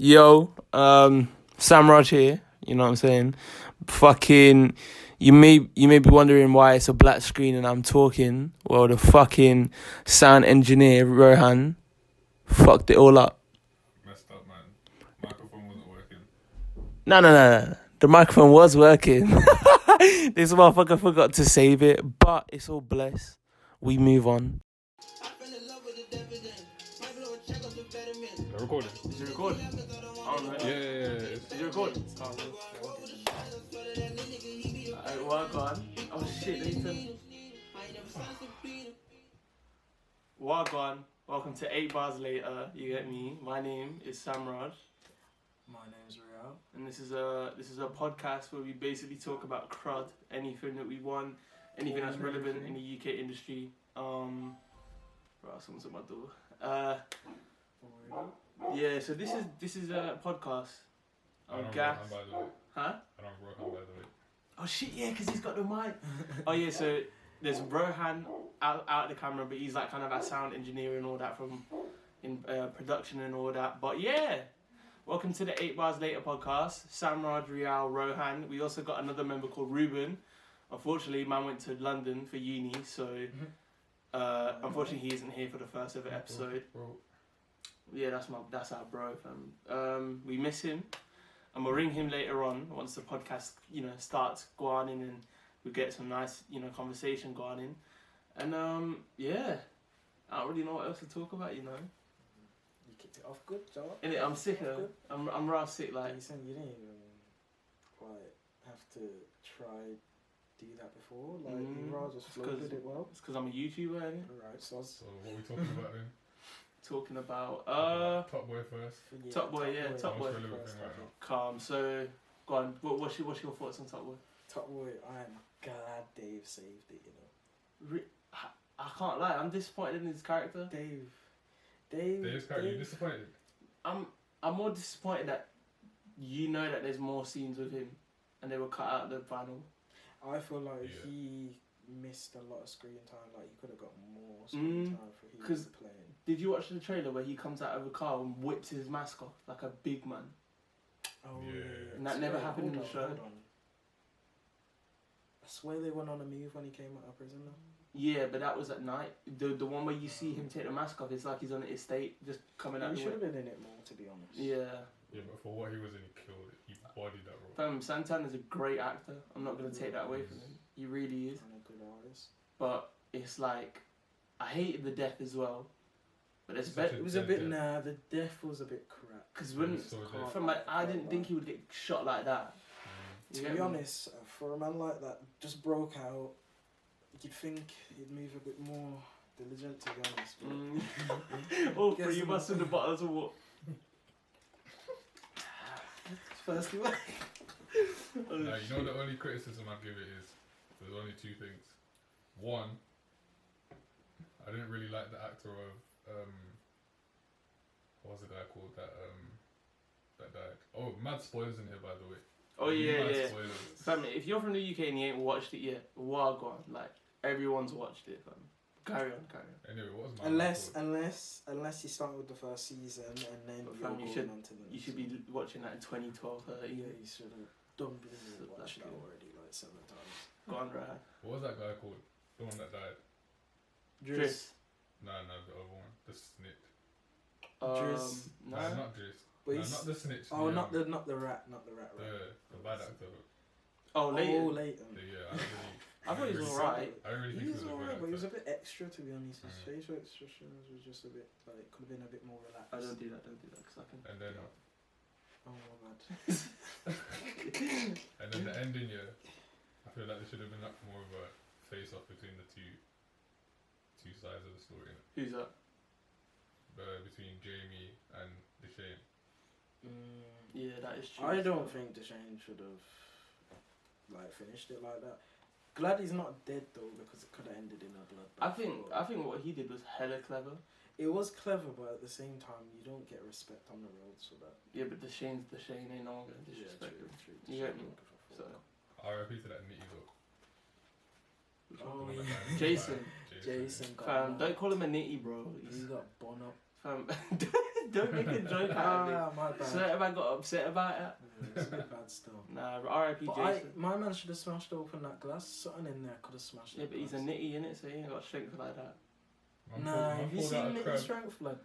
Yo, Samraj here. You know what I'm saying? Fucking, you may be wondering why it's a black screen and I'm talking. Well, the fucking sound engineer Rohan fucked it all up. Messed up, man. Microphone wasn't working. No. The microphone was working. This motherfucker forgot to save it, but it's all blessed. We move on. They're recording. Is it recording? Yeah. Is it recording? Alright, work on. Oh shit, Nathan. Work on. Welcome to 8 Bars Later. You get me? My name is Samraj. My name's Reale. And this is a podcast where we basically talk about crud, anything that we want, anything that's relevant in the UK industry. Bro, someone's at my door. Yeah, so this is a podcast. Gas. Huh? I don't Rohan, by the way. Oh shit, yeah, because he's got the mic. Oh yeah, so there's Rohan out the camera, but he's like kind of our sound engineer and all that from in production and all that. But yeah, welcome to the 8 Bars Later podcast. Samraj, Reale, Rohan. We also got another member called Ruben. Unfortunately, man went to London for uni, so unfortunately he isn't here for the first ever episode. Yeah, that's our bro, fam. We miss him, and we'll ring him later on once the podcast, starts going in and we get some nice, conversation going in. And yeah, I don't really know what else to talk about, You kicked it off good, Joe. Innit, I'm sick. I'm raw sick. Like You said you didn't even quite have to try do that before. Like you rather just floated it well. It's because I'm a YouTuber. Innit? Alright, So what are we talking about then? Talking about Top Boy first. Top Boy, yeah, Top Boy. Most relevant thing right now. Calm. So go on. What's your thoughts on Top Boy? Top Boy, I am glad Dave saved it. I can't lie. I'm disappointed in his character. Dave's character, you disappointed? I'm more disappointed that that there's more scenes with him, and they were cut out of the final. I feel like he missed a lot of screen time. Like he could have got more screen time for him playing. Did you watch the trailer where he comes out of a car and whips his mask off like a big man? Oh Yeah. And that never happened in the show. Hold on. I swear they went on a move when he came out of prison. Yeah, but that was at night. The one where you see him take the mask off, it's like he's on the estate, just coming out. He should have been in it more, to be honest. Yeah. Yeah, but for what he was in, he killed it. He bodied that role. Fam, Santana's a great actor. I'm not gonna take that away from him. He really is. And a good artist. But it's like, I hated the death as well. But it's It was a bit the death was a bit crap. Because when I didn't think he would get shot like that. To be honest, for a man like that, just broke out. You'd think he'd move a bit more diligent, to be honest. Oh, 3 months in the bottles of what? Firstly, Now, the only criticism I give it is there's only two things. One, I didn't really like the actor of what was the guy called that died? Oh, mad spoilers in here, by the way. Oh yeah. Spoilers. Fam, if you're from the UK and you ain't watched it yet, well, like everyone's watched it, fam. Carry on. Anyway, what was my unless you start with the first season and then you should be watching that in 2012. Yeah, you should have done watched that already like 7 times. Go on, right. What was that guy called? The one that died? Driss. No, the other one. The snitch. Driss. No, not Driss. No, not the snitch. Oh, not the rat. The bad actor. Oh, Leighton. Yeah, I thought he was alright. I don't really think he was alright, but he was a bit extra, to be honest. His facial expressions was just a bit like could have been a bit more relaxed. I don't do that because I can. And then oh my god. and then the ending, I feel like there should have been like more of a face off between the two sides of the story. Who's that? Between Jamie and Deshane. Yeah, that is true. I don't think Deshane should have finished it like that. Glad he's not dead though, because it could have ended in a bloodbath. I think what he did was hella clever. It was clever, but at the same time, you don't get respect on the roads for that. Yeah, but Deshane ain't no one gonna disrespect him. True. You get me? So. R.I.P. to that nitty though. Oh, Jason. Jason got Fam, don't call him a nitty, bro. He got bun up. Fam, don't make a joke out of my it. bad. Certain man got upset about it. Yeah, it's a bit bad still. Nah, but R.I.P. But Jason. my man should have smashed open that glass. Something in there could have smashed Yeah, that but he's a glass. nitty, innit? So he ain't got strength like that. Nah, have you pulled seen out a Nitty's crab. strength, blood?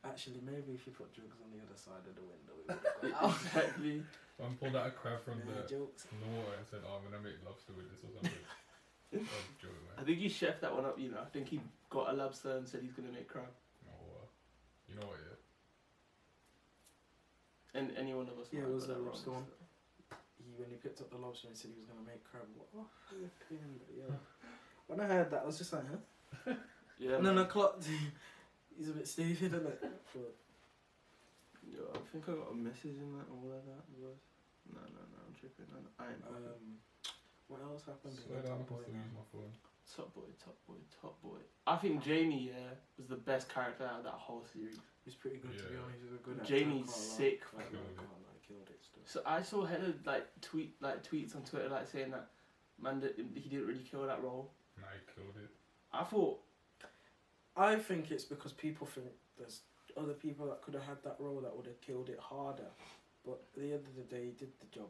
Actually, maybe if you put drugs on the other side of the window, it would have gone out. Exactly. Man pulled out a crab from Nah, the jokes. water and said, "Oh, I'm gonna make lobster with this or something." Oh, joke, I man. think he chefed that one up, you know. I think he got a lobster and said he's gonna make crab. No, you know what? Yeah. And any one of us Yeah, might it was got that a wrong, lobster one. so. When he picked up the lobster and said he was going to make crab, what? Yeah. When I heard that, I was just like, huh? Yeah. And then I man. clocked, he's a bit stupid, isn't it? But Yo, I think I got a message in that or all of that. No, I'm tripping. I ain't. what else happened? Swear down, I can still use my phone. Top boy. I think Jamie, was the best character out of that whole series. He's pretty good, to be Yeah. honest. He's a good actor. Jamie's sick. I Killed it. can't lie, killed it still. So I saw hella tweets on Twitter saying that man he didn't really kill that role. Nah, he killed it. I thought I think it's because people think there's other people that could have had that role that would have killed it harder. But at the end of the day, he did the job,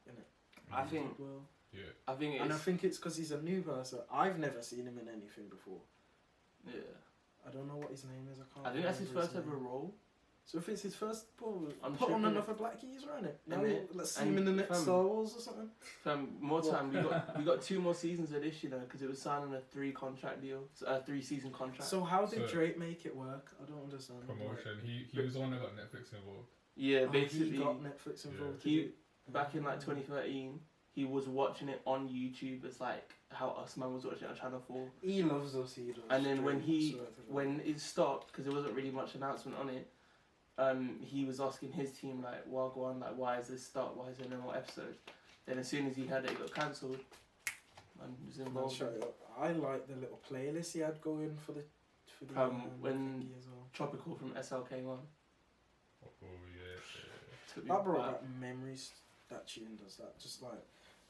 innit? I think Well, Yeah. I think and I it's think it's because he's a new person. I've never seen him in anything before. yeah. I don't know what his name is. I can't. I think that's his remember first ever name. role. So if it's his first, well, I'm put on tripping. another black geezer on it. Now And it- let's see him in and the next fam- Star Wars or something. More What? time. We got 2 more seasons of this, you know, because it was signed on a 3-season contract. So how did So- Drake make it work? I don't understand. Promotion. He was the one that got Netflix involved. yeah, Oh, basically he got Netflix involved. He- did back in like 2013, he was watching it on YouTube. It's like how us man was watching it on Channel 4. He loves us. He does. And then when Drake, I swear to God. when it stopped, because there wasn't really much announcement on it, he was asking his team like, "Well, go on, like, why is this stopped? Why is there no more episodes?" Then as soon as he heard it got cancelled, man was Man, involved. shut it up. I like the little playlist he had going for the When thingy as well. Tropical from SLK1. Oh yeah. Took me That brought back. back memories. That tune does that. Just like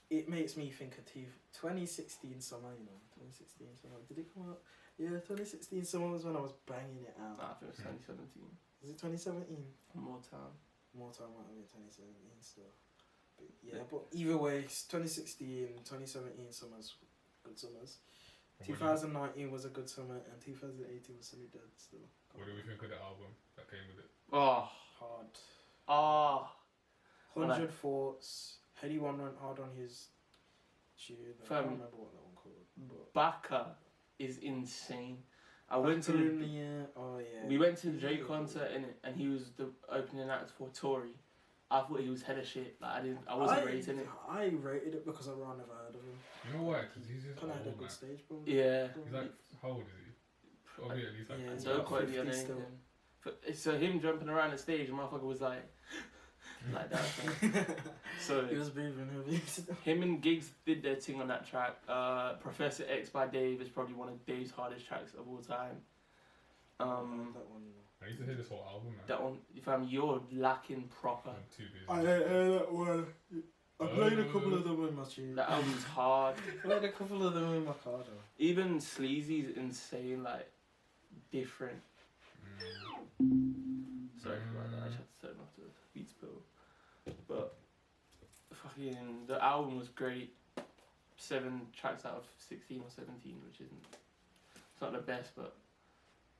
it makes me think of 2016 summer. You know, 2016 summer. Did it come out? Yeah, 2016 summer was when I was banging it out. Nah, I think it was 2017. Is it 2017? More time. More time out of it, 2017 still. But yeah, but either way, 2016, 2017 summers, good summers. 2019 was a good summer, and 2018 was semi dead still. What do we think of the album that came with it? Oh, Hard. 100 Like- Thoughts. Heady One went hard on his tune. I Fam. can't remember what that one called. But Baka is insane. I went to we went to the Drake concert in it, and he was the opening act for Tory. I thought he was head of shit. Like I wasn't rating it. I rated it because I've never heard of him. You know why? Because he's just Kind of had a old, good man. stage, bro. Yeah. He's like, how old is he? Probably at least like. Yeah, he's Don't about quote me on 50 still. anything. So him jumping around the stage, the motherfucker was like that. So He was breathing heavy. him and Giggs did their thing on that track. Professor X by Dave is probably one of Dave's hardest tracks of all time. that one, you know. I need to hear this whole album, man. That one, fam, you're lacking proper. I'm too busy. I heard that one. I played a couple of them in my tune. That album's hard. I played a couple of them in my car though. Even Sleazy's insane, like different. Sorry about that. I just had to turn off the beats pill. But fucking the album was great. 7 tracks out of 16 or 17, which isn't. It's not the best, but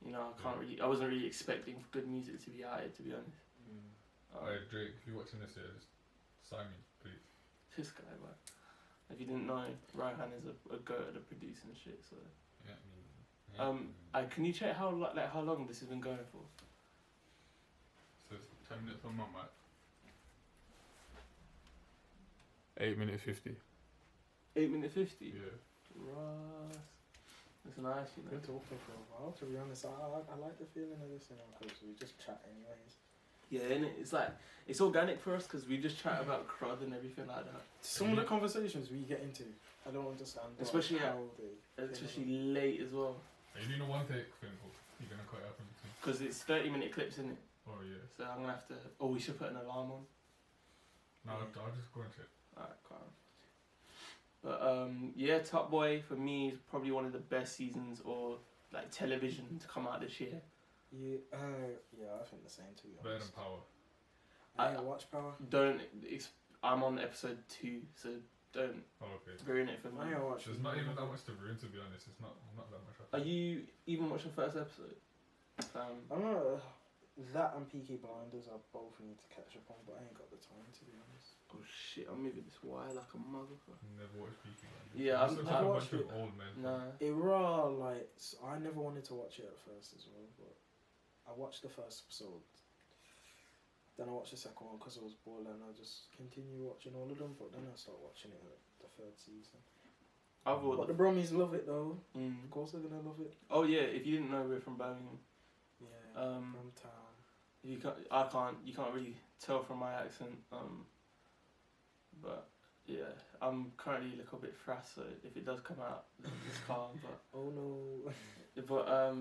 you know I wasn't really expecting good music to be out here, to be honest. Alright, Drake, if you're watching this here, just sign me, please. This guy, man. If you didn't know, Ryan is a goat at producing and shit. So can you check how long this has been going for? So it's 10 minutes on my mic. 8 minutes 50. 8 minute 50. Yeah. Russ. That's nice, you know. Been talking for a while, to be honest. I like the feeling of this, you know, because we just chat anyways. Yeah, innit? It's like it's organic for us because we just chat about crud and everything like that. Some of the conversations we get into, I don't understand. Especially how they. Especially late as well, Are you doing a one take thing, or you're gonna cut it up in between? because it's 30-minute clips, innit? Oh yeah. So I'm gonna have to. Oh, we should put an alarm on. No, I'll just go and check. Alright, calm. But yeah, Top Boy for me is probably one of the best seasons or like television to come out this year. Yeah, I think the same to be Better honest. than Power. I ain't watch Power. I'm on episode 2, so don't Oh, okay. ruin it for I me. ain't watch. There's not even that much to ruin, to be honest. It's not that much. Are you even watching the first episode? I don't know. That and Peaky Blinders I both need to catch up on, but I ain't got the time to be honest. Oh shit, I'm moving this wire like a motherfucker. Never watched Peaky Blinders. Yeah, I've never a bunch watched of it. old men. Nah. It raw like I never wanted to watch it at first as well, but I watched the first episode. Then I watched the second one because I was bored, and I just continue watching all of them. But then I start watching it at the third season. But the Brummies love it though. Of course they're gonna love it. Oh yeah, if you didn't know, we're from Birmingham. Yeah, from town. You can't really tell from my accent. But yeah, I'm currently a little bit frass, so if it does come out, it's calm. But oh no. But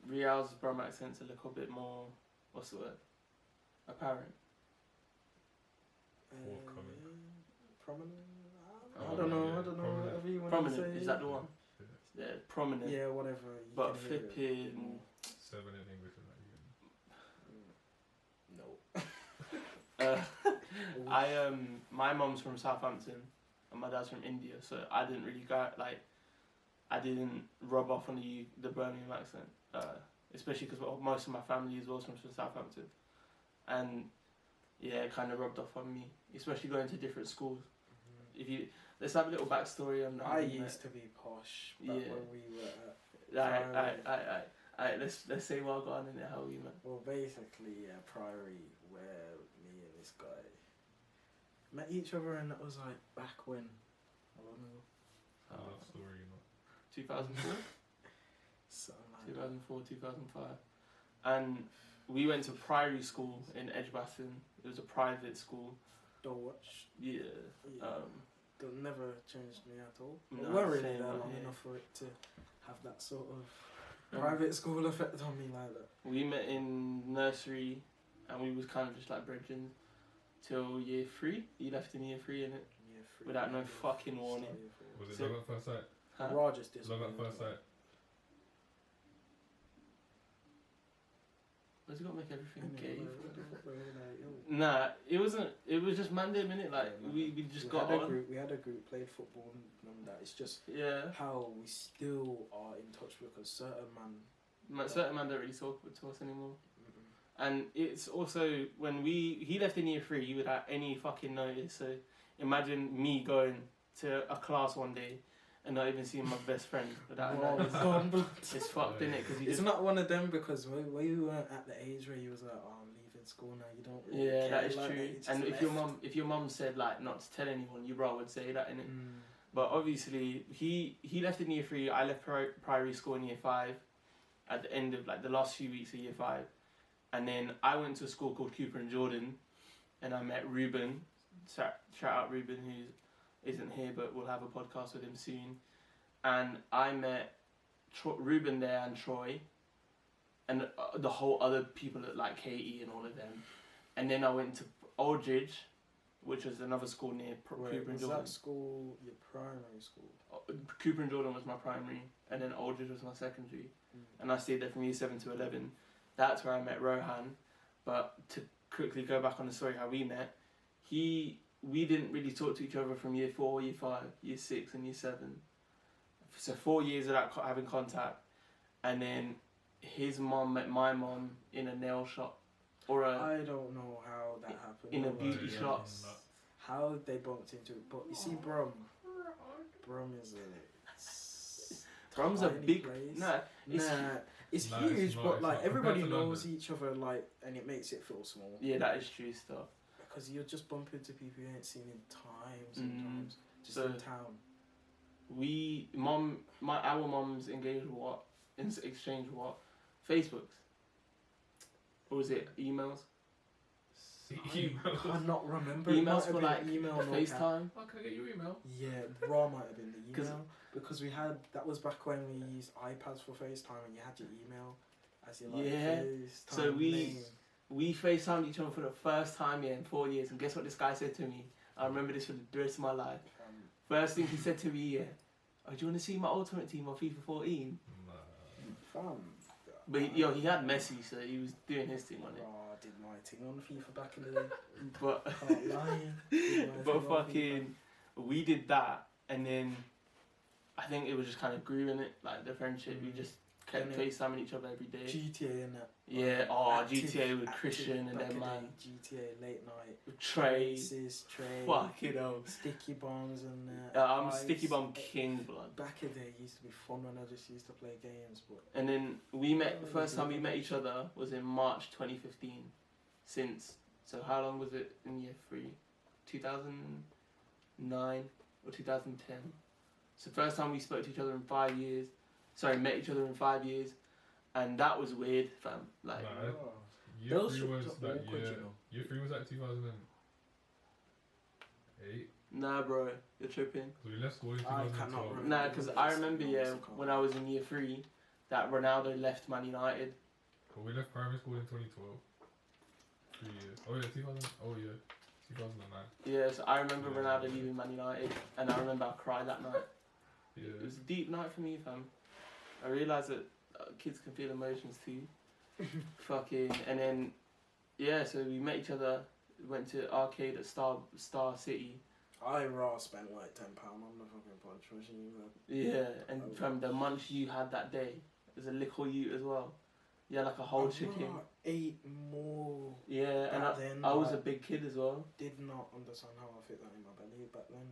Reale's Brum accent's a little bit more. What's the word? Apparent. Forthcoming. Prominent. Oh, I don't know. yeah. I don't know. Prominent. Whatever you want Prominent, to say. is that the one? Yeah, prominent. Yeah, whatever. You But can hear it. flipping. 7 in English and that No. My mum's from Southampton and my dad's from India, so I didn't really I didn't rub off on the Birmingham accent, especially because most of my family is also from Southampton, and yeah, it kind of rubbed off on me, especially going to different schools. Let's have a little backstory on that. I used to be posh back when we were at let's say well gone in it, how we met. well basically Priory, where me and this guy met each other, and that was like back when I don't know. Love story, 2004? Something like 2004, 2005. And we went to Priory School in Edgbaston. It was a private school. Don't watch. Yeah. That never changed me at all. No, It weren't really same, there long yeah. enough for it to have that sort of private school effect on me like that. We met in nursery and we was kind of just like bridging till year 3. You left in year 3, innit? Year 3. Without no fucking warning. Was it So- love at first sight? Huh? Raw just did. Love at first sight. Why's it got to make everything gay? We Nah, it wasn't. It was just Monday minute. Like we just got had a on. group. We had a group, played football, and that. It's just Yeah. how we still are in touch because certain Certain man don't really talk to us anymore. Mm-mm. And it's also when he left in year 3 without any fucking notice. So imagine me going to a class one day and not even seeing my best friend without a notice. It's fucked, innit? Because It's not one of them because we weren't at the age where you was like, oh, I'm leaving school now. You don't. Really Yeah, care that is like true. that, you just And left. if your mum said like not to tell anyone, you bro would say that, innit? Mm. But obviously he left in year 3. I left Priory School in year 5. At the end of like the last few weeks of year 5, and then I went to a school called Cooper and Jordan, and I met Ruben. Shout out Ruben, who isn't here, but we'll have a podcast with him soon. And I met Ruben there and Troy, and the whole other people like Katie and all of them. And then I went to Aldridge, which was another school near Cooper and Was Jordan. that school your primary school? Cooper and Jordan was my primary, and then Aldridge was my secondary. And I stayed there from year 7 to 11. That's where I met Rohan. But to quickly go back on the story how we met, we didn't really talk to each other from year 4, year 5, year 6 and year 7. So 4 years without having contact. And then his mom met my mom in a nail shop. I don't know how that happened. In a beauty shop. How they bumped into it. But you see Brum is Brum's a tiny big... place. It's it's huge, not, but it's like not. everybody Compared to knows London. each other, like, and it makes it feel small. Yeah, that is true stuff. Because you'll just bump into people you ain't seen in times and times, just So- in town. Our mums engaged what? Exchange what? Facebooks? Or was it emails? Email. I cannot remember. Emails It for might have been like email, no cap. FaceTime? Oh, can I get your email? Yeah, Raw might have been the 'Cause- email because that was back when we used iPads for FaceTime and you had your email as your like Yeah. FaceTime So we- name. We FaceTimed each other for the first time in 4 years, and guess what this guy said to me? I remember this for the rest of my life. First thing he said to me, oh, do you want to see my Ultimate Team on FIFA 14? Nah. Fam, But he had Messi, so he was doing his thing on it. Oh, I did my thing on FIFA back in the day. But Can't lie. Did my but thing on fucking, we did that, and then I think it was just kind of grew in it, like the friendship. We just kept FaceTiming each other every day. GTA and that. Yeah, GTA with Christian and back then in the man. day, GTA late night. Trey. Trey. Fucking hell. Sticky bombs and I'm ice. Sticky Bomb King, blood. Back in the day, it used to be fun when I just used to play games, but And then we met. The first time we met each other was in March 2015. So how long was it in year 3? 2009 or 2010. So first time we spoke to each other in 5 years. Sorry, met each other in 5 years, and that was weird, fam. Like, year Those 3 was trips are like awkward, year. you know. Year 3 was like 2008. nah, bro, you're tripping. So we left school in I cannot 2012. remember. Nah, because I remember, when I was in year 3, that Ronaldo left Man United. But we left primary school in 2012. 3 years. Oh yeah, 2000. Oh yeah, 2009. Yeah, so I remember Ronaldo leaving Man United, and I remember I cried that night. Yeah. It was a deep night for me, fam. I realised that kids can feel emotions too. Fucking, and then, yeah, so we met each other, went to arcade at Star City. I raw spent like £10 on the fucking punch machine. Yeah, and from the munch you had that day, there's a little you as well. Yeah, like a whole chicken. I ate more. Yeah, and back then, I was a like, big kid as well. Did not understand how I fit that in my belly back then.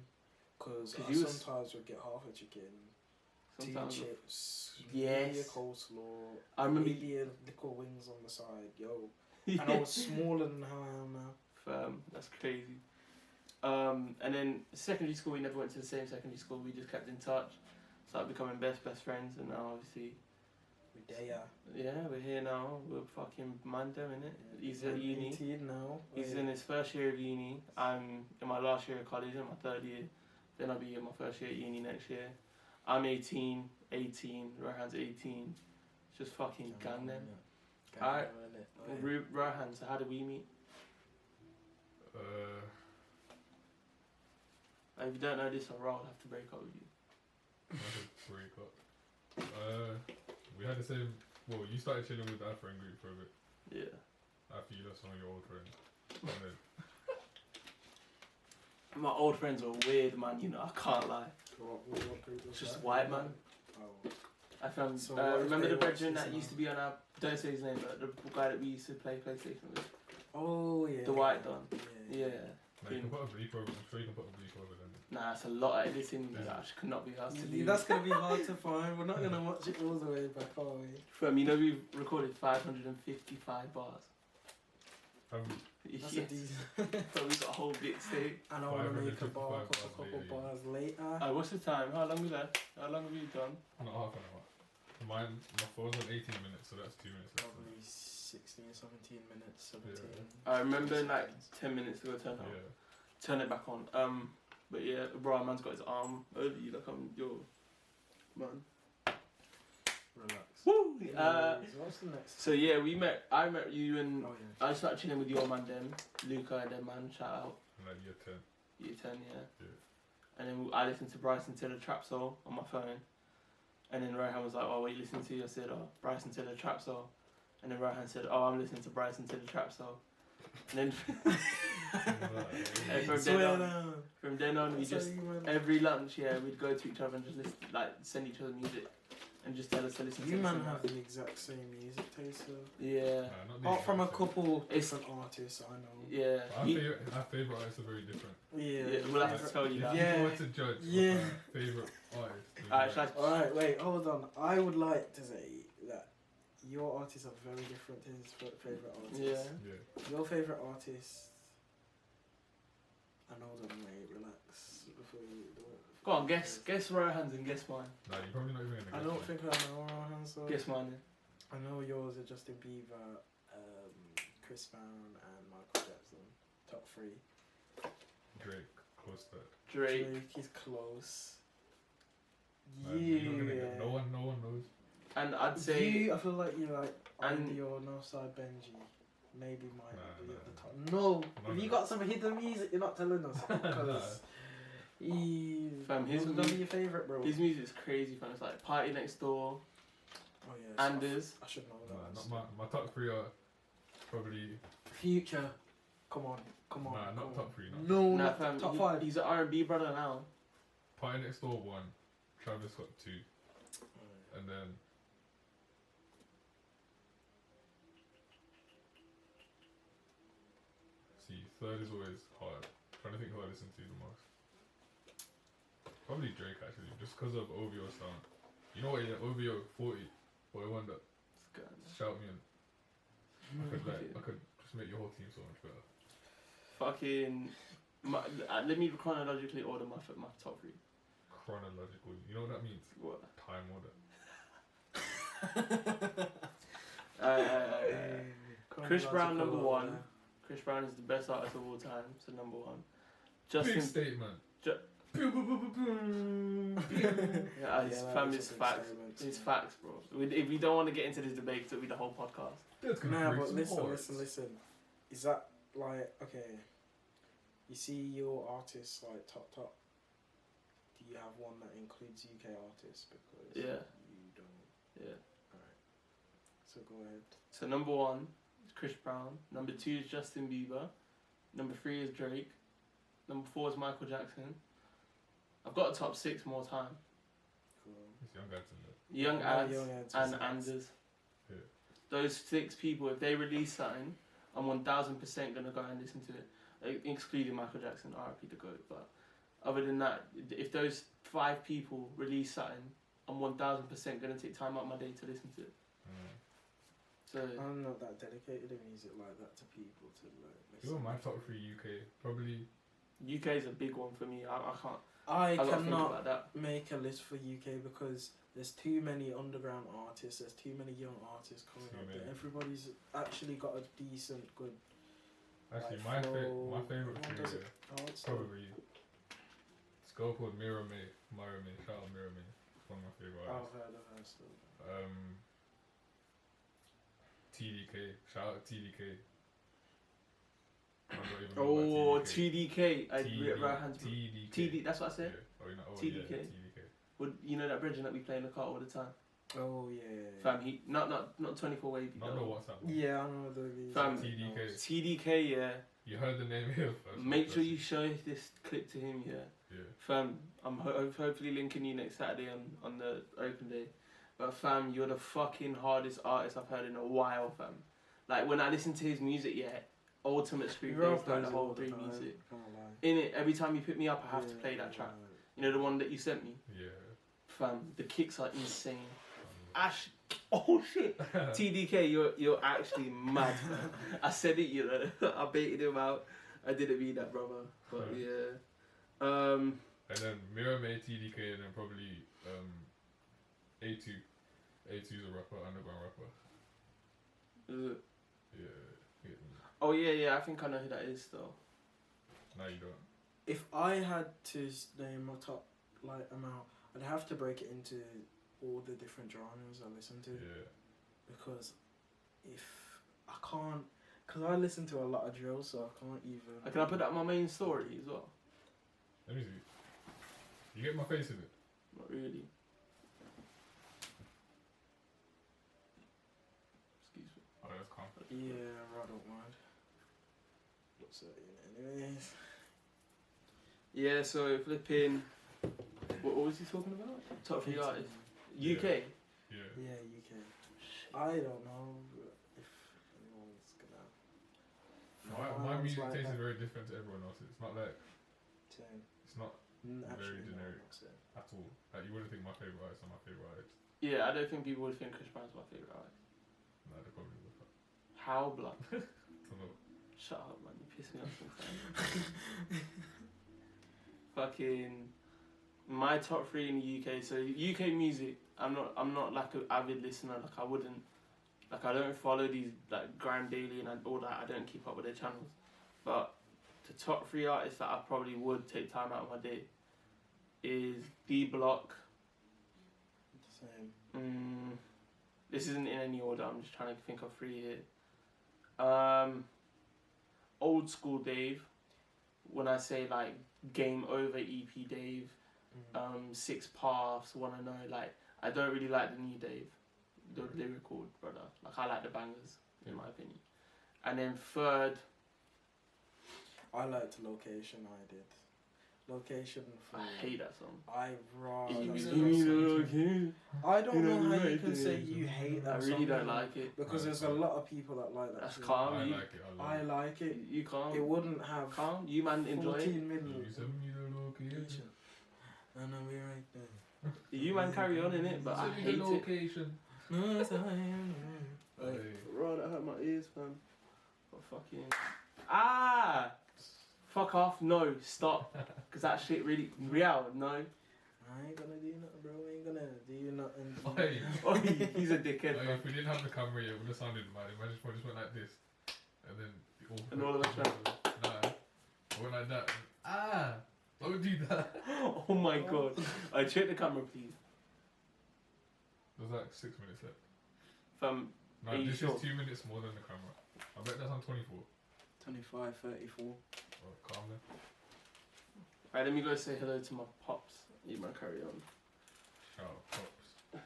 Because I you was- sometimes would get half a chicken, Sometimes. 2 chips, Yes. maybe a coleslaw, I remember. maybe a little wings on the side, yo. And I was smaller than how I am now. That's crazy. And then secondary school, we never went to the same secondary school. We just kept in touch, started becoming best friends, and now obviously, We there. yeah, we're here now. We're fucking Mando, innit? He's at uni. 18 now. He's in his first year of uni. I'm in my last year of college, in my 3rd year. Then I'll be in my first year at uni next year. I'm 18. Rohan's 18. It's just fucking gang them. Alright. Rohan, so how did we meet? If you don't know this, I'll have to break up with you. Break up. We had the same. Well, you started chilling with that friend group for a bit. Yeah. After you lost some of your old friends. And then, My old friends were weird, man, you know, I can't lie. What group was It's just that? white, man. Oh. I found, So what if remember they the watch brethren this that now? used to be on our, don't say his name, but the guy that we used to play PlayStation with? Oh, yeah. The white don. Yeah. Yeah. like, you can put a bleep over. I'm sure you can put a bleep over them. Nah, it's a lot of editing Yeah. that I could not be asked to Yeah, do. that's going to be hard to find. We're not going to watch it all the way back, are we? Fam, you know we've recorded 555 bars. That's a Yes. decent. So we've got a whole bit stake. And I want to make a bar, a 555 couple bars bars later. What's the time? How long we left? How long have we done? Not half an hour. My phone's on 18 minutes, so that's 2 minutes left. Probably 16, 17 minutes, 17. I remember in like 10 minutes to go turn on. Yeah. Turn it back on. But yeah, bro, man's got his arm over you like I'm your man. Relax. Woo! What's the next? So yeah, I met you and Oh, yeah. I started chilling with your man then, Luca and then man, shout out. And like year 10. Year 10, yeah. Yeah. And then I listened to Bryson Tiller Trap Soul on my phone. And then Rohan was like, oh, what are you listening to? I said, oh, Bryson Tiller Trap Soul. And then Rohan said, oh, I'm listening to Bryson Tiller Trap Soul. And then and from then on, we just, every lunch, yeah, we'd go to each other and just listen, like, send each other music. And just tell us to listen to You the man same have music. the exact same music taste, so. Yeah. Not Apart from a exact couple It's- different artists, I know. Yeah. same. Our favourite artists are very different. Yeah. We'll have to tell you If that. Yeah. you were to judge Yeah. our favourite artist, then Alright, like, shall I- Alright, wait, hold on. I would like to say that your artists are very different to his favourite artist. Yeah. yeah. Your favourite artist. And hold on, wait, relax. Before you do it. Go on, guess Rohan's and guess mine. Nah, you're probably not even gonna I get don't one. think I know Rohan, so. Guess mine then. I know yours are Justin Bieber, Chris Brown, and Michael Jackson. Top 3. Drake, close to that. Drake. Drake is close. You're not gonna Yeah. get, no one knows. And I'd say You, I feel like you're like And- Andy or Northside Benji. Maybe might not be Nah, at the nah. top. No, None if you of got some hidden music, you're not telling us. Because Fam, his what's gonna be your favourite, bro? his music's crazy, fam. It's like Party Next Door, Oh yeah. Anders. I should know Nah, that. not my top three are probably. Future. Come on. Nah, not top three. Not No, Nah, not fam, top 5. He's an R&B brother now. Party Next Door 1, Travis Scott 2, and then see third is always hard. Trying to think who I listen to the most. Probably Drake actually, just because of OVO sound. You know what? Yeah, OVO 40. Boy Wonder. It's good. Shout me in. I could just make your whole team so much better. Fucking. Let me chronologically order my top 3. Chronological. You know what that means? What? Time order. Chris Brown number 1. Chris Brown is the best artist of all time, so number 1. Big statement. Yeah, his family's facts. It's facts, bro. If we don't want to get into this debate, it'll be the whole podcast. Nah, but listen. Is that like, okay, you see your artists like top? Do you have one that includes UK artists? Because Yeah. you don't. Yeah. Alright. So go ahead. So number 1 is Chris Brown. Number 2 is Justin Bieber. Number 3 is Drake. Number 4 is Michael Jackson. I've got a top 6 more time. Cool. It's young guys in there. Young Ads and is Anders. Yeah. Those 6 people, if they release something, I'm 1000% gonna go and listen to it. Excluding Michael Jackson, RIP the GOAT. But other than that, if those 5 people release something, I'm 1000% gonna take time out of my day to listen to it. So I'm not that dedicated to music like that to people to like. Who are my top 3 UK? Probably. UK is a big one for me. I can't. I gotta think cannot about that. make a list for UK because there's too many underground artists. There's too many young artists coming Too up. many. That everybody's actually got a decent, good. Actually, Like my flow. favorite What 3 does are it- Oh, it's probably. This girl called Mira May. Shout out Mira May. One of my favorite I've artists. heard of her still. TDK. Shout out TDK. I don't even know Oh, about TDK. TDK. Right hands. TDK. TD. That's what I said. Yeah. Oh, you know, TDK. Yeah, TDK. Would you know that bridge that we play in the car all the time? Oh yeah. Fam, he not 24 wavy. Not though. know what's that one. Yeah, I know the. Fam, TDK. TDK, yeah. You heard the name here first. Make sure you show this clip to him, yeah. Yeah. Fam, I'm hopefully linking you next Saturday on the open day. But fam, you're the fucking hardest artist I've heard in a while, fam. Like when I listen to his music, yeah, ultimate street You're bass, like the whole three music. In it, every time you pick me up, I have to play that track. You know the one that you sent me? Yeah. Fam, the kicks are insane. Ash, oh shit. TDK, you're actually mad, man. I said it, you know. I baited him out. I didn't mean that, brother. But yeah. And then Mira May, TDK, and then probably A2. A2's a rapper, underground rapper. Uh, Yeah. oh yeah, I think I know who that is though. No, you don't. If I had to name my top like amount, I'd have to break it into all the different genres I listen to. Yeah. Because if I can't, because I listen to a lot of drill, so I can't even. Can I put that on my main story as well? Let me see. You get my face in it? Not really. Excuse me. Oh, that's confident. Yeah, I don't mind. What's that anyways? Yeah, so flipping. What was he talking about? Top 3 artists. UK. Yeah. Yeah, UK. I don't know if anyone's gonna. My music like taste that. is very different to everyone else's. It's not like, Same. it's not Actually, no, generic. not same. at all. Like, you wouldn't think my favourite artists are my favourite artists. Yeah, I don't think people would think Chris Brown's my favourite artist. No, they probably would. But How, blood? I don't know. Shut up, man. You piss me off sometimes. Fucking my top 3 in the UK. So UK music, I'm not like an avid listener. Like I don't follow these like Grime Daily and all that. I don't keep up with their channels. But the top 3 artists that I probably would take time out of my day is D Block. Same. This isn't in any order. I'm just trying to think of 3 here. Old School Dave. When I say like Game Over EP Dave, 6 Paths, Wanna Know, like I don't really like the new Dave. the lyrical brother. Like I like the bangers, in my opinion. And then third, I liked Location. I did. Location for. I hate that song. I raw. Give me that's the a good song. location. I don't know how you Right can say there. you hate I that really song. don't like it. Because there's a lot of people that like that. That's tune. calm. I You, like it. I I love like it. you can't. It wouldn't have Calm. You man enjoy it. 14 it. minutes. You send me the location. And I'll be right there. You man carry on in it, but I Send me hate the it. location. Like, bro, that hurt my ears, fam. But fucking. Ah! Fuck off. No, stop. Because that shit really. Real, no. I ain't gonna do nothing, bro. I ain't gonna do nothing. Oi. Oh, he's a dickhead, Like, fam. if we didn't have the camera here, it would have sounded mad. Imagine if I just went like this. And then And all of us went. Nah. I went like that. Ah! Don't do that. Oh my god. I check the camera, please. There's like 6 minutes left. Fam, Nah, Are you this sure? is 2 minutes more than the camera. I bet that's on 24. 25, 34. Oh, calm down. right, let me go say hello to my pops. You man carry on. Shout out, pops.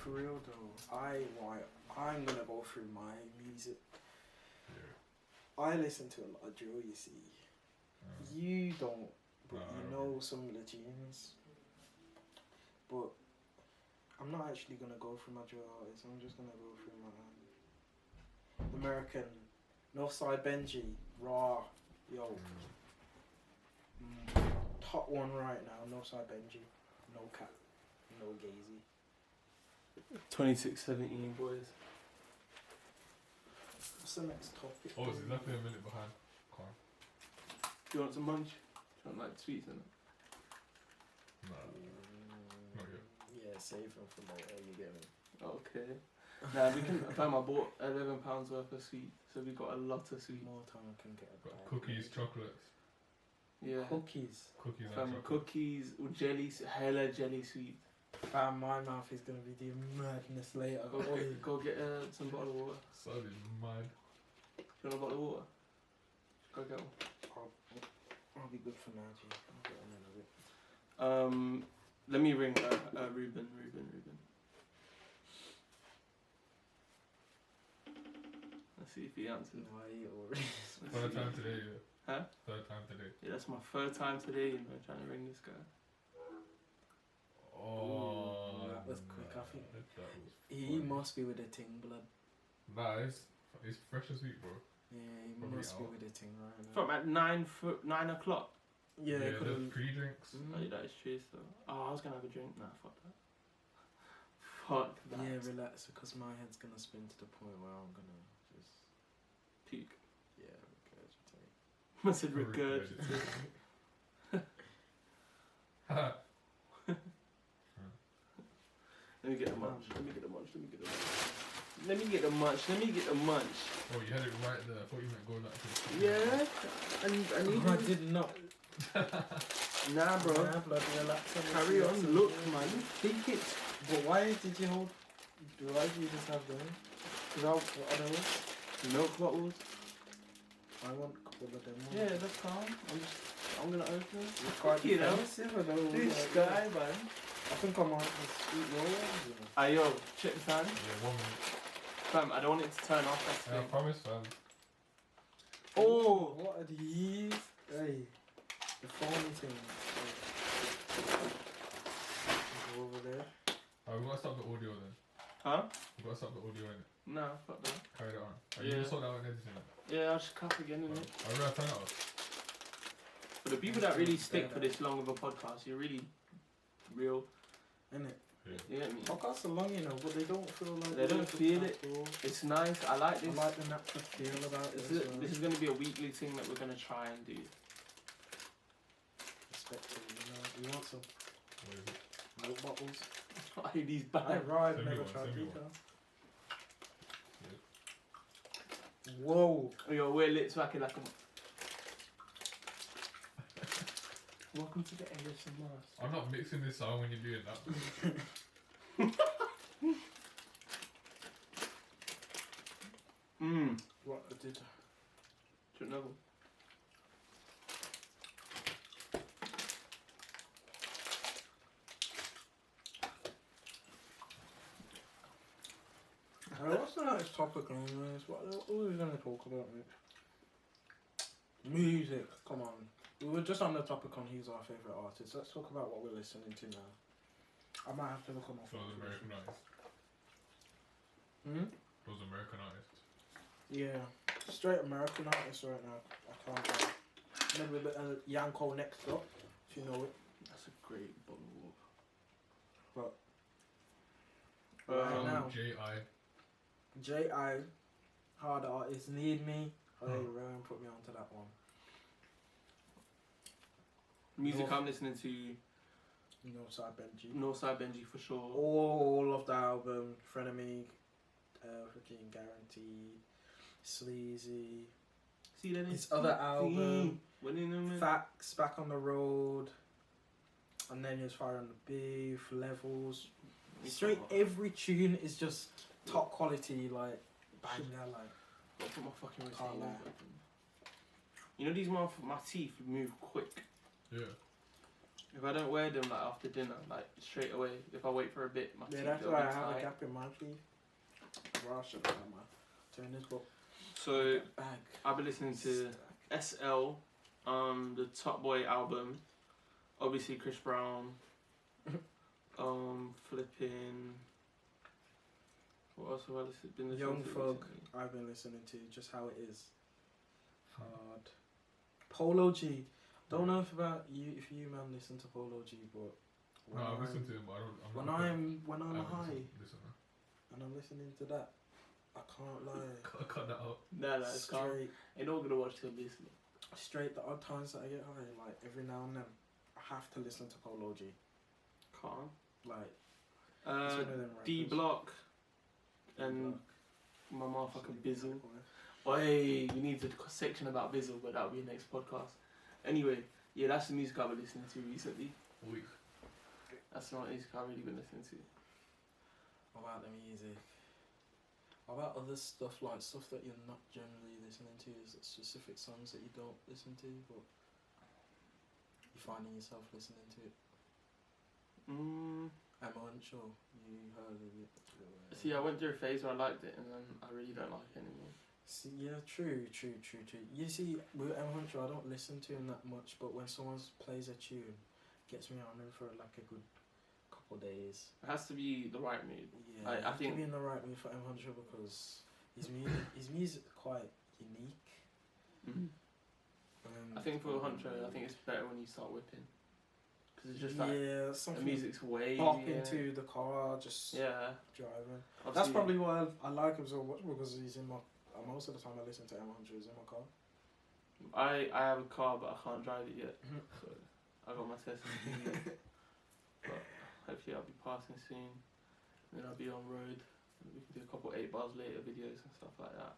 For real though, I'm gonna go through my music. Yeah. I listen to a lot of drill, you see. You don't, but No, I you don't know some of the tunes. But I'm not actually gonna go through my drill artists. I'm just gonna go through my American Northside Benji, Raw, yo. Top one right now, Northside Benji, no cap, no gazy. 26-17, boys. What's the next topic? Oh, it's exactly a minute behind. Calm. Do you want some munch? Do you want like sweets in it? Nah, not yet. Yeah, save them for later, you get me? Okay. Nah, we can. Fam, I bought £11 worth of sweets, so we got a lot of sweets. More time I can get a Got bag. cookies, chocolates. Yeah. Cookies. Cookies and Fam, chocolate. cookies, jelly, hella jelly sweets. Fam, my mouth is gonna be doing madness later. Go get some bottle of water. Son is mad. Do you want a bottle of water? Go get one. I'll be good for now, G. I'll get on in a bit. Let me ring Ruben. Let's see if he answers. No, I already. Let's Third see. time today, yeah. Huh? Third time today. Yeah, that's my third time today, you know, trying to ring this guy. Oh, that was quick, I think. That was He funny. must be with the ting blood. Nah, it's fresh as sweet, bro. Yeah, he Probably must be out. with the ting right now. From at 9 o'clock. Yeah, there's could've- pre-drinks. Oh, yeah, that is true, so. Oh, I was gonna have a drink. Nah, fuck that. Fuck that. Yeah, relax, because my head's gonna spin to the point where I'm gonna just, Puke. yeah, regurgitate. I said regurgitate. Let me get the munch. Let me get the munch. Oh, you had it right there. I thought you meant going up to the Yeah, and I need I did not. Nah, bro. Nah, blood, relax. Carry on. Look, man. Think it. But why did you hold? Why did you just have them? Cause I'll What are those? milk bottles. I want a couple of them. Yeah, that's calm. I'm gonna open them. It's quite You know, defensive of those. this like, guy, man. I think I'm on the sweet rolls. You know. Aye, yo, check the fan. Yeah, 1 minute. Fam, I don't want it to turn off. That's the Yeah, I thing. promise, fam. Oh, What are these? Hey, the phony thing. Go over there. Alright, we gotta stop the audio then. huh? We gotta stop the audio in it. No, fuck that. Carry that on. Are Yeah. you sort that out and editing it? Yeah, I'll just cut again in it. I'll really turn it off. For the people that really stick for this long of a podcast, you're really real. Innit? You get me? Podcasts are long, you know, but they don't feel like They don't real feel it. at all. It's nice. I like I this. like the natural feel about it. This is going to be a weekly thing that we're going to try and do. Respectfully, you know. You want some What is it? milk bottles? I hate these I bags. ride Send me never one, tried send me to. one. Whoa. Yo, we're lit swacking like a... Welcome to the ASMR. I'm not mixing this sound when you're doing that. What I did. Do you know? What's the next topic on this? What are we going to talk about, mate? Music, come on. We were just on the topic on who's our favourite artist. Let's talk about what we're listening to now. I might have to look on my phone. Those American artists. Hmm? Those American artists. Yeah. Straight American artists right now. I can't lie. Maybe a bit of Yanko next up, if you know it. That's a great bottle of water. But right now, J.I. J.I. Hard Artists Need Me. Hey, Ryan put me onto that one. Music North- I'm listening to, Northside Benji. Northside Benji for sure. All of the album. Frenemy, freaking Guarantee, Sleazy. See that His other album, Facts. Facts, Back on the Road. And then his Fire on the Beef, Levels. Straight every tune is just top quality, like banger, like. Got to put my fucking Can't retainers lie. open. You know these my teeth move quick. Yeah. Mm-hmm. If I don't wear them like after dinner, like straight away. If I wait for a bit, my Yeah, teeth that's will why be I have a tight. gap in my teeth. Well, I should have my trainers, but So bag. I've been listening to SL, the Top Boy album. Obviously Chris Brown. Flipping. What else have I been listening Young to? Thug. recently? I've been listening to Just How It Is. Hard. Polo G. Don't know if you man listen to Polo G, but No, I've listened to him, but when not I'm I haven't high listened. and I'm listening to that, I can't lie. Cut that out. No, it's calm. Straight, Ain't all gonna watch till listening. straight. The odd times that I get high, like every now and then, I have to listen to Polo G. Calm. Like it's one of them D rappers. Block D and Block. my motherfucking Bizzle. Oi, we need a section about Bizzle, but that'll be next podcast. Anyway, yeah, that's the music I've been listening to recently. Week. That's the music I've really been listening to. What about the music? What about other stuff, like stuff that you're not generally listening to? Is it specific songs that you don't listen to, but you're finding yourself listening to it? Emma Unshaw, you heard of it? See, I went through a phase where I liked it, and then I really don't like it anymore. See, yeah, true. You see, with Emma Unshaw, I don't listen to him that much, but when someone plays a tune, gets me on him for like a good couple of days. It has to be the right mood. Yeah, I you have think- to be in the right mood for Emma Unshaw because his music quite unique. I think for Huncho, I think it's better when you start whipping. Because it's just like, yeah, the something music's way pop into the car, just Yeah. driving. That's Obviously- probably why I like him so much because he's in my. Most of the time I listen to Emma Unshaw is in my car. I have a car, but I can't drive it yet. Mhm. So I got my test in 2 years. But hopefully I'll be passing soon. And then I'll be on road. And we can do a couple 8 bars later videos and stuff like that.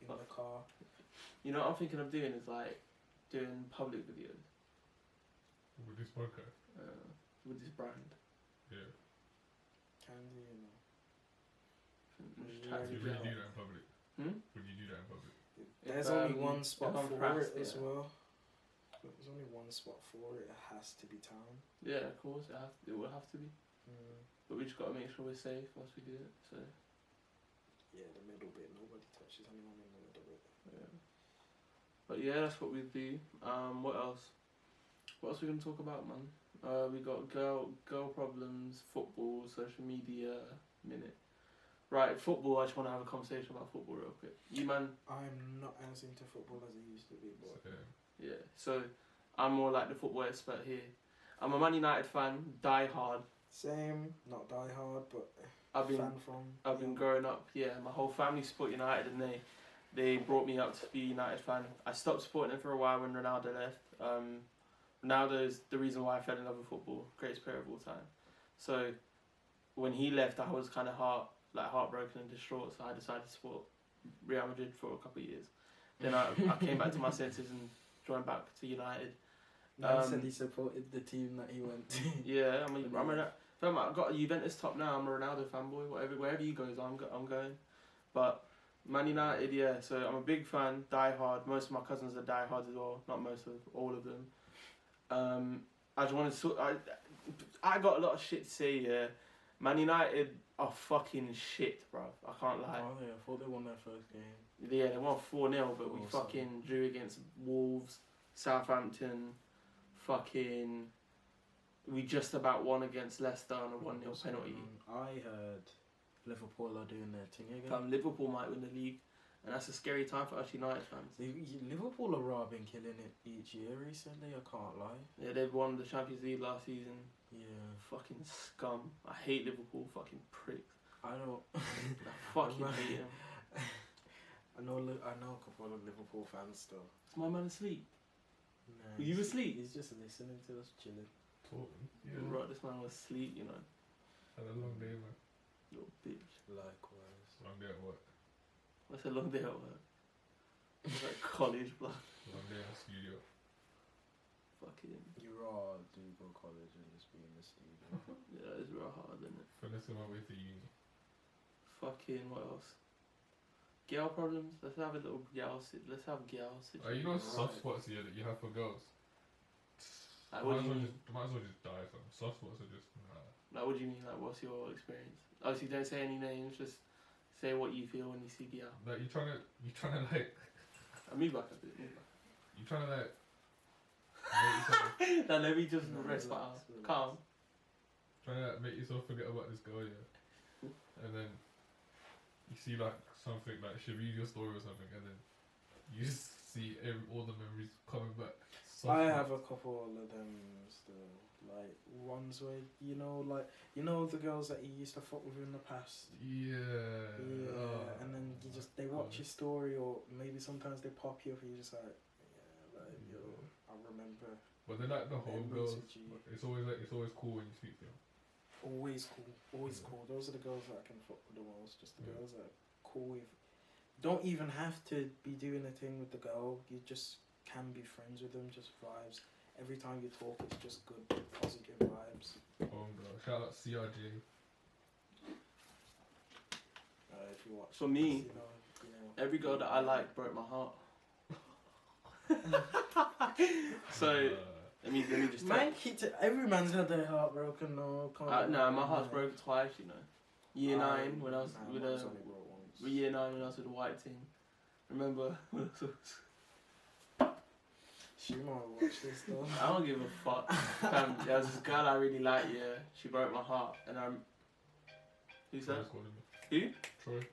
In the car. You know what I'm thinking of doing is like doing public videos With this podcast. with this brand. Yeah. Can do, you know. And just Yeah, chat Would to you people. really do that in public? Hmm? Would you do that in public? There's If, only one spot if I'm for pressed, it as yeah. well. There's only one spot for it. It has to be town. Yeah, of course, it will have to be. Mm. But we just got to make sure we're safe once we do it. So, Yeah, the middle bit. Nobody touches anyone in the middle bit. yeah. But yeah, that's what we do. What else? What else we gonna talk about, man? We got girl problems, football, social media, minute. Right, football. I just want to have a conversation about football real quick. You man, I'm not as into football as I used to be, but So, yeah. So I'm more like the football expert here. I'm a Man United fan, die hard. same. Not die hard, but I've been fan from. I've been growing up. Yeah, my whole family support United, and they brought me up to be a United fan. I stopped supporting them for a while when Ronaldo left. Ronaldo is the reason why I fell in love with football. Greatest player of all time. So when he left, I was kind of heartbroken and distraught. So I decided to support Real Madrid for a couple of years. Then I came back to my senses and joined back to United. No, he said he supported the team that he went to. Yeah, I've got a Juventus top now. I'm a Ronaldo fanboy. Wherever he goes, I'm going. But Man United, yeah. So I'm a big fan, die hard. Most of my cousins are die hard as well. Not most of, all of them. I just wanted to. I got a lot of shit to say. Yeah, Man United are fucking shit, bro. I can't lie. Oh, yeah, I thought they won their first game. Yeah, they won 4-0, but we Awesome. fucking drew against Wolves, Southampton, fucking... We just about won against Leicester on a 1-0 penalty. I heard Liverpool are doing their thing again. Liverpool might win the league, and that's a scary time for us United fans. Liverpool are been killing it each year recently, I can't lie. Yeah, they've won the Champions League last season. Yeah. Fucking scum. I hate Liverpool, fucking pricks. I don't... I fucking hate them. I know a couple of Liverpool fans still. Is my man asleep? Nah, Were you asleep? He's just listening to us, chilling. Talking. Yeah. Right, this man was asleep, you know. Had a long day, man. Little bitch. Likewise. Long day at work. What's a long day at work? It's like college, blood. Long day in the studio. Fucking... You raw do go college and just be in the studio. Yeah, it's real hard, isn't it? Finessing my way to uni. Fucking, what else? Girl problems? Let's have a little girl let's have girl situation. You know soft spots here that you have for girls? Like, what do you mean? Might as well just die from. Soft spots are just nah. Like, what do you mean? Like, what's your experience? Obviously, don't say any names. Just say what you feel when you see girl. Like you trying to like I'll move back a bit. Move back. you trying to like make yourself, Now let me just No, rest my relax, relax. calm. trying to like, make yourself forget about this girl, yeah. And then you see like something like she read your story or something, and then you just see all the memories coming back. I have a couple of them still, like ones where the girls that you used to fuck with in the past. Yeah. And then they watch your story, or maybe sometimes they pop you up and you're just like, yo, I remember. But then like the home memories girls, with you. it's always cool when you speak to them. Always Yeah. cool. Those are the girls that I can fuck with the most. Just the Yeah. girls that are cool with. Don't even have to be doing a thing with the girl. You just can be friends with them. Just vibes. Every time you talk, it's just good, positive vibes. Home girl. Shout out CRJ. If you watch. For me, this, you know. Every girl that I like broke my heart. So let me just tell Man, every man's had their heart broken. No, no, my heart's broken twice. You know, year 9 when I was with mine's only broke once. year 9 when I was with the white team. Remember? She might watch this though. I don't give a fuck. There was this girl I really liked. Yeah, she broke my heart, and I'm. Who's that? Troy's calling me. Who? Troy.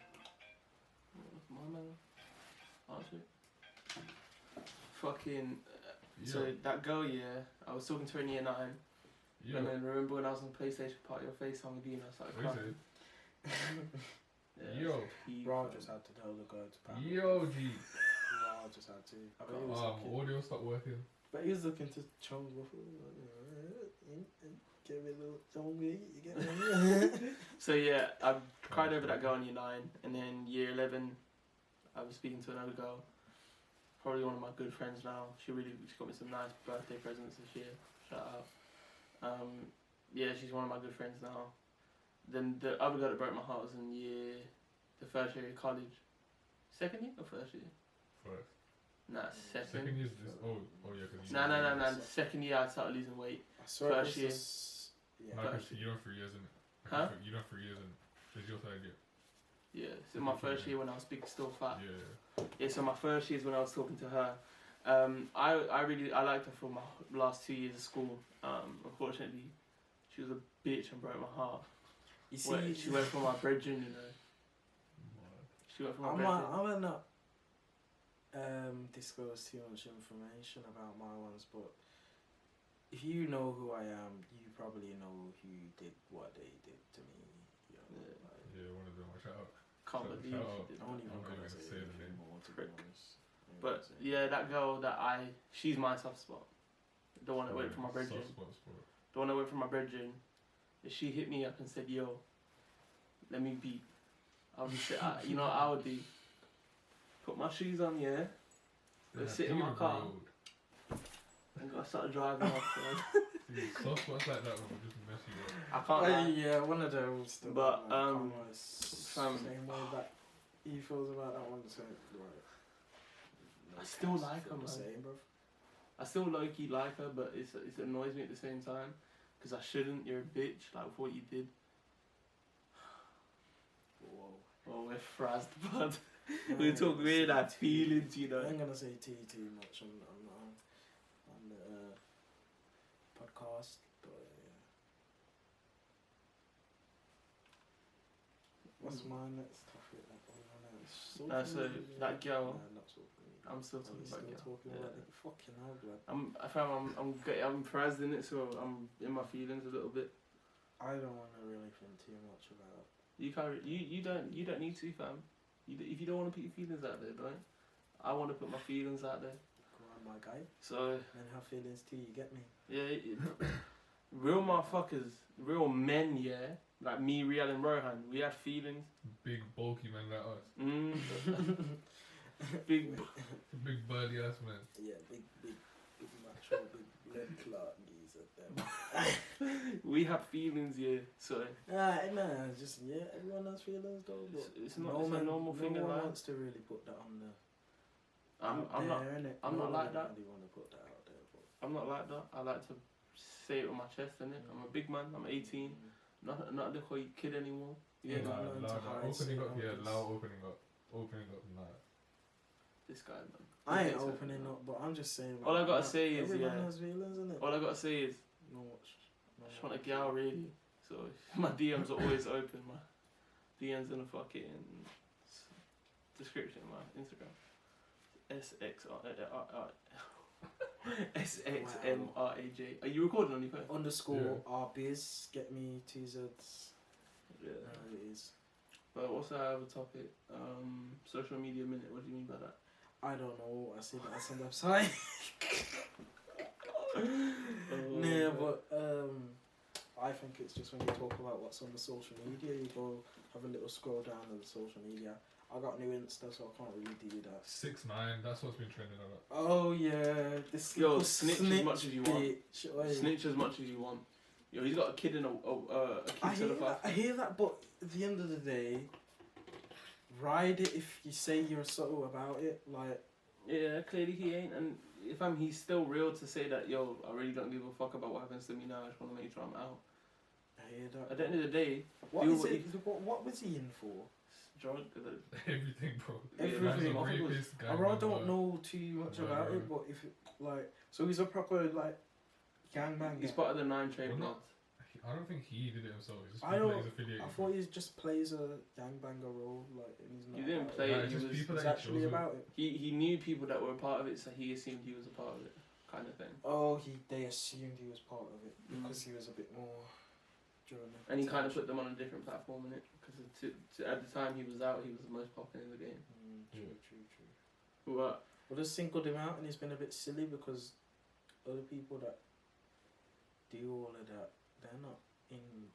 My man. Answer. Fucking. Yeah. So that girl, yeah, I was talking to her in year 9, Yeah. and then remember when I was on the PlayStation party, your FaceTime with you, and I started What crying. you Yeah, Yo. peak, Bro man. just had to tell the girl to pack. Yo, G. Bro just had to. I bet he was looking. Audio stopped working. But he was looking to chong before. Give me a little chong, you get me? So yeah, I cried over that girl in year 9, and then year 11, I was speaking to another girl, probably one of my good friends now. She got me some nice birthday presents this year. Shout out. Yeah, she's one of my good friends now. Then the other girl that broke my heart was in the first year of college. Second year or first year? First. Nah, second. Second year's this. Oh yeah, because No. The second year I started losing weight. I swear First it year. was yeah. No, because you done 3 years in it. Huh? You done 3 years in it. It's your third year. Yeah, so my first year when I was big, still fat. Yeah. Yeah, so my first year is when I was talking to her. I liked her for my last 2 years of school. Unfortunately, she was a bitch and broke my heart. You see, She went for my brethren, you know. She went for my I brethren. might not disclose too much information about my ones, but if you know who I am, you probably know who did what they did to me. You know, Yeah. like, Yeah, one of them. Shout out. Can't Shout believe out. she did I won't that. even I'm not gonna even say say the anything name. more, to be Prick. honest. You know But what I'm saying? yeah, that girl she's my soft spot. The one that went for my brethren. Soft spots, bro. The one that went for my brethren. She hit me up and said, "Yo, let me beat." I would say, you know what I would do? Put my shoes on, yeah, go sit in my Dude, car, bro. and go start driving off. Dude, soft spots like that will just mess you up. I can't lie. Yeah, one of them still. But, same way that he feels about that one. So like, I still like her, man. Same, bro. I still low-key like her, but it annoys me at the same time. Because I shouldn't, you're a bitch, like with what you did. Oh, we're frazzed, bud. We talk weird like feelings, you I know. ain't gonna say too much on the podcast, but what's my next topic? So that girl. Nah, not so good. I'm still Are talking you about still girl. talking about it? Fucking hell, blood. I'm frazzed in it, so I'm in my feelings a little bit. I don't want to really think too much about. You can't. You don't need to, fam. If you don't want to put your feelings out there, don't. I want to put my feelings out there. Go on, my guy. So Men have feelings too. You get me? yeah, real motherfuckers, real men, yeah. Like me, Reale and Rohan, we have feelings. Big bulky man like us. Big. Big burly ass man. Yeah, big macho, big blood clot geezer. Them. We have feelings, yeah. So Nah, just everyone has feelings though. But it's not it's a normal thing in No one life. wants to really put that on the. I'm not like that. Really want to put that out there, but I'm not like that. I like to say it on my chest, innit? I'm a big man. I'm 18. Not a little kid anymore. Yeah. Yeah. Got learn to hide Opening up, certain yeah, things. loud opening up, nah. This guy, man. I ain't He takes opening it. up, but I'm just saying. All I gotta that say is, everyone yeah. has feelings, innit? All I gotta say is, No, I just want a gal, really. So my DMs are always open. My DMs in the fucking description. My Instagram. SXMRAJ. Are you recording on your phone? _ RBiz, get me TZs. Yeah. It is. But what's our other topic? Social media minute. What do you mean by that? I don't know. I see that as some website. Nah, but I think it's just when you talk about what's on the social media, you go have a little scroll down to the social media. I got new Insta, so I can't really do that. 6ix9ine, that's what's been trending a lot. Oh yeah, this Yo, little snitch as much as you want. bitch. Oi. Snitch as much as you want. Yo, he's got a kid and a I kid to look after. hear that, but at the end of the day, ride it if you say you're so about it. Like, Yeah, clearly he ain't. And if he's still real to say that, yo, I really don't give a fuck about what happens to me now. I just want to make sure I'm out. I hear that. At the end of the day, what do is what it? What was he in for? drug. Everything, bro. Everything. Man's a Yeah, rapist, I really gangbanger. don't know too much about it, but if it, so he's a proper gangbanger. He's part of the 9 trade Well, not- bloods. I don't think he did it himself. It's just I people that don't- he's affiliated I with. thought he just plays a gangbanger role, and he's not. He didn't about play it. it, Nah, it's he just was- people He's that he actually chose with. about it. He knew people that were a part of it, so he assumed he was a part of it, kind of thing. Oh, they assumed he was part of it Mm. because he was a bit more. During the And he kind of put them on a different platform in it, because at the time he was out, he was the most popular in the game. True. But Well, they singled him out, and he's been a bit silly because other people that do all of that, they're not in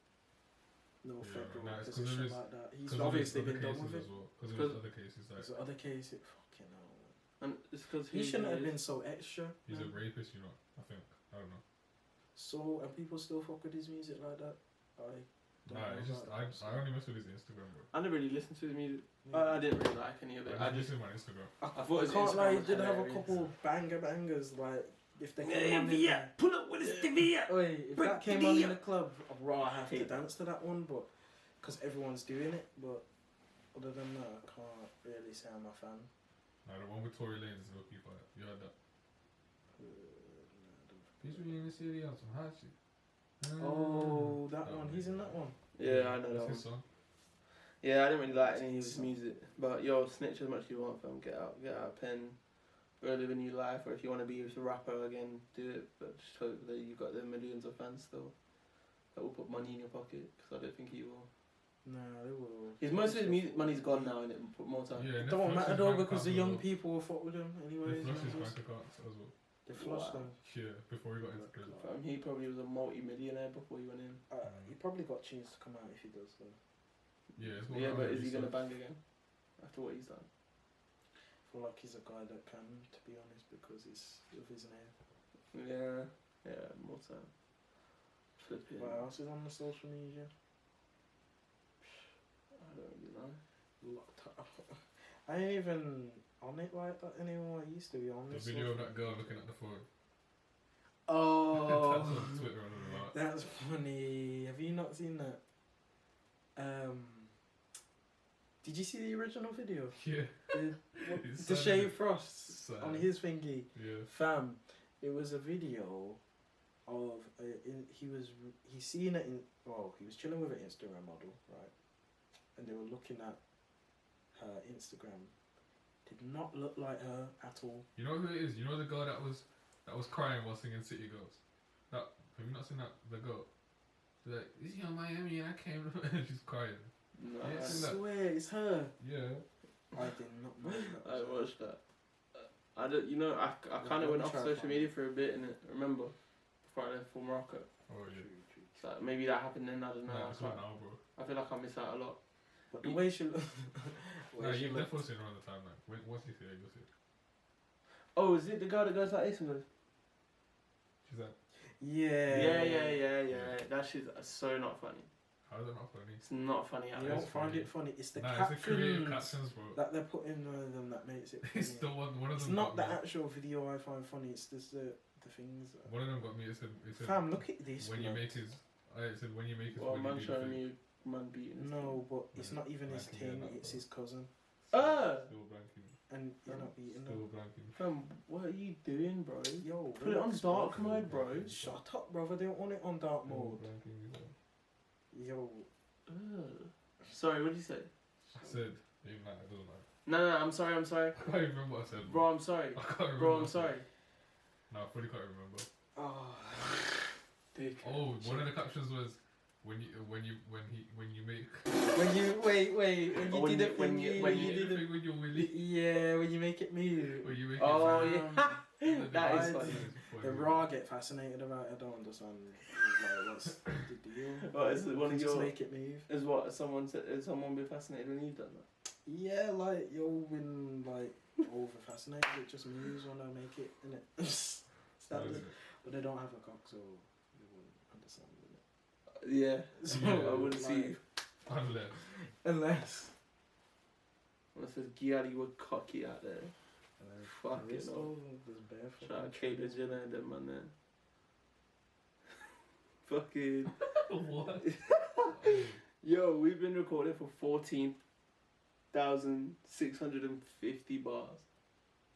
no Yeah, federal nah, it's 'cause position of his- like that. He's 'Cause of obviously his been other done with cases it. as well. Because of Cause- his other cases, like, There's other case, fucking hell. and it's because He shouldn't have been so extra. he's a man. rapist, you know. I think. I don't know. So, and people still fuck with his music like that. Don't Nah, know it's just about that. I only mess with his Instagram, bro. I never really listened to his music. Yeah. I didn't really like any of it. I I just just listen to my Instagram. I thought his I can't Instagram lie, he was did have a hilarious. couple bangers, if they came on in Via, pull up with his Via. Oi, if Break that came the on in beat. the club, I have to Hate dance to that one, but because everyone's doing it. But other than that, I can't really say I'm a fan. Nah, the one with Tory Lanez is low-key fire. You heard that? He's really in the city on some hot shit. Oh, that That one. one, He's in yeah. that one. Yeah, I know that That's one. his song. Yeah, I didn't really like any of his music. But yo, snitch as much as you want, fam. Get out a pen. Go live a new life, or if you want to be a rapper again, do it. But just hope that you've got the millions of fans still that will put money in your pocket, because I don't think he will. Nah, they will. Most of his music money's gone now, and it put more time. Yeah, It don't matter though because the young people. people will fuck with him They anyways. flushed his man, bank just- accounts as well. They flushed Wow. them. Yeah, before he got into prison. He probably was a multi-millionaire before he went in. He probably got chance to come out if he does though. Yeah, it's Yeah, but is he gonna back? bang again after what he's done? I feel like he's a guy that can, to be honest, because he's of his name. Yeah, more time. Flipping. What else is on the social media? I don't really know. Locked up. I ain't even on it like that anymore. I used to be on The this. video of social that girl media. looking at the phone. Oh, That's on Twitter and all that. that's funny. Have you not seen that? Did you see the original video? Yeah. The sad, Shea innit? Frost Sad. on his thingy. Yeah. Fam, it was a video of he was chilling with an Instagram model, right? And they were looking at her Instagram. Did not look like her at all. You know who it is? You know the girl that was crying while singing City Girls? Have you not seen that? The girl? She's like, is he on Miami and I came and she's crying. No, Yeah, I seen that? swear it's her. Yeah. I did not know that. I watched that. I don't. You know, I kind of let went me off try social and find media for a bit, innit? Remember, before I left for Morocco. Oh yeah. True. It's like maybe that happened then. I don't know. Nah, I, it's can't- not now, bro. I feel like I miss out a lot. But the way she looked. Nah, you've definitely seen her on the timeline. Once you see her, you'll see it. Oh, is it the girl that goes like this and goes? She's like, Yeah. That shit's so not funny. how is it not funny? It's not funny at You all. don't find it funny. It's the Nah, it's the creative captions captions, bro. that they're putting on them that makes it funny. It's the one of It's them not the got me. actual video I find funny. It's just the things. One of them got me. It said Fam, look at this. when you blood. make his. It said when you make his. Well, when man you do the showing thing. you man beating. his No, but Yeah, it's not even his blanking thing. me on that, It's bro. his cousin, Still blanking. and you're not beating them. Still blanking. Fam, what are you doing, bro? Yo, Put it on relax, dark bro. mode, bro. Shut up, brother. They don't want it on dark Still mode. blanking me, bro. Yo, Ugh. Sorry, what did you say? I said, even that, it doesn't matter. No, I'm sorry. I can't even remember what I said, Bro, I'm sorry. I can't remember. Bro, what I'm I said. sorry. No, I fully can't remember. oh, Oh, one of the captions was when you make when you wait, when Oh, you when did you- it, when you- you when did the it. thing when you're willy, Yeah, when you make it move. when you make Oh, it. yeah. That is funny. The raw get fascinated about it. I don't understand. Like, what's the deal? What, is it one of Just your- make it move. Is what someone said? Has someone been fascinated when you've done that? Yeah, like you've been like over fascinated. It just moves when I make it, innit? But they don't have a cock, so they wouldn't understand it. Yeah. So, Yeah, I wouldn't see you. unless. Unless there's gyal would cocky out there. Fuck it, Aristo no. was barefoot. Shout out Kate Jenner and them man there. Fucking. What? Yo, we've been recording for 14,650 bars.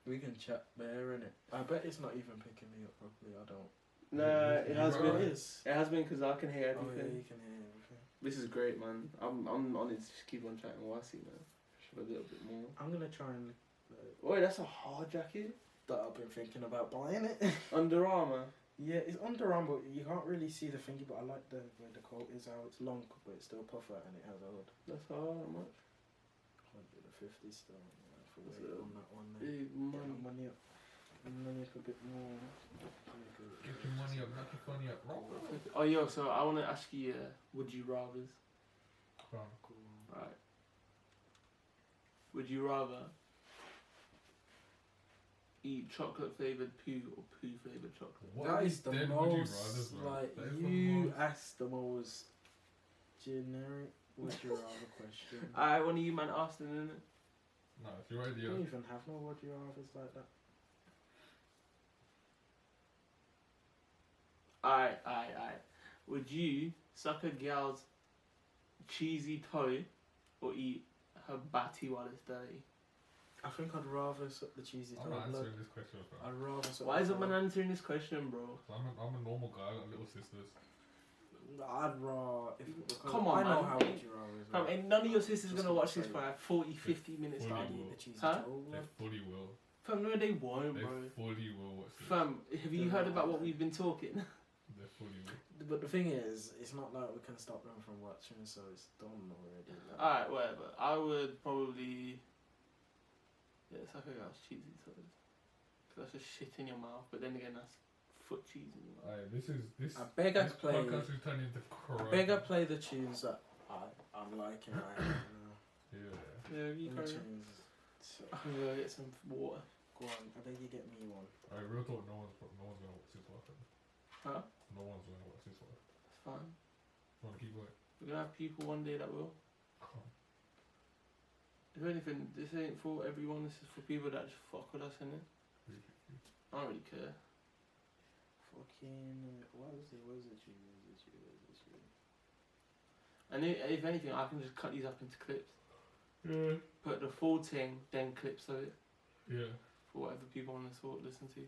We can chat bare in it. I bet it's not even picking me up properly. I don't. Nah, it has Right. been. It is. It has been because I can hear Oh yeah, everything. you can hear everything. This is great, man. I'm on it to just keep on chatting while I see, man. For a little bit more. I'm gonna try and. Oh, that's a hard jacket. That I've been thinking about buying it. Under Armour. Yeah, it's Under Armour, but you can't really see the thingy. But I like the way the coat is, how it's long, but it's still puffer and it has a hood. That's hard. How much? 150 still. Yeah, for That's weight a on that one. Then. Big Get my money. money up. Get my money up a bit more. Get your money up, knock your funny up. Oh, yo, so I want to ask you, would you rather? Crown. Cool. Right. Would you rather eat chocolate flavoured poo or poo flavoured chocolate? What That is is the dead most would you rather, bro? like That is the you most- asked the most generic would you rather question. I want you man asking, innit? Nah, if you're I idea. don't even have no would you rather's like that. Alright. Would you suck a girl's cheesy toe or eat her batty while it's dirty? I think I'd rather suck the cheesy I'm toe not blood. answering this question, bro. I'd rather suck. Why the is a toe. man answering this question, bro? I'm a normal guy. I got little sisters. I'd rather. Come on, I know man. how would you rather is. Fam, ain't none of your sisters Just gonna watch say this for like 40, 50 minutes. Fully I'd Fam, will. eat the cheesy Huh? toe They blood. fully will. no, they won't, They bro. fully will watch this. Fam, have you heard about what we've been talking? They fully will. But the thing is, it's not like we can stop them from watching, so it's done already. Like, Alright, whatever. I would probably. Yeah, suck a girl's cheesy toes. Because that's just shit in your mouth, but then again, that's foot cheese in your mouth. Alright, this. I beg I This play. podcast is turning into I crap. beg I play the tunes that I'm liking right now. Yeah. Yeah, you The carry on. tunes. So, I'm gonna go get some water. go on, I beg you get me one. Alright, real talk. No one's gonna watch this one. Huh? No one's gonna watch this one. It's fine. Wanna keep going? We're gonna have people one day that will. If anything, this ain't for everyone, this is for people that just fuck with us, innit? I don't really care. Fucking. What is it? And if anything, I can just cut these up into clips. Yeah. Put the full thing, then clips of it Yeah. for whatever people want to listen to.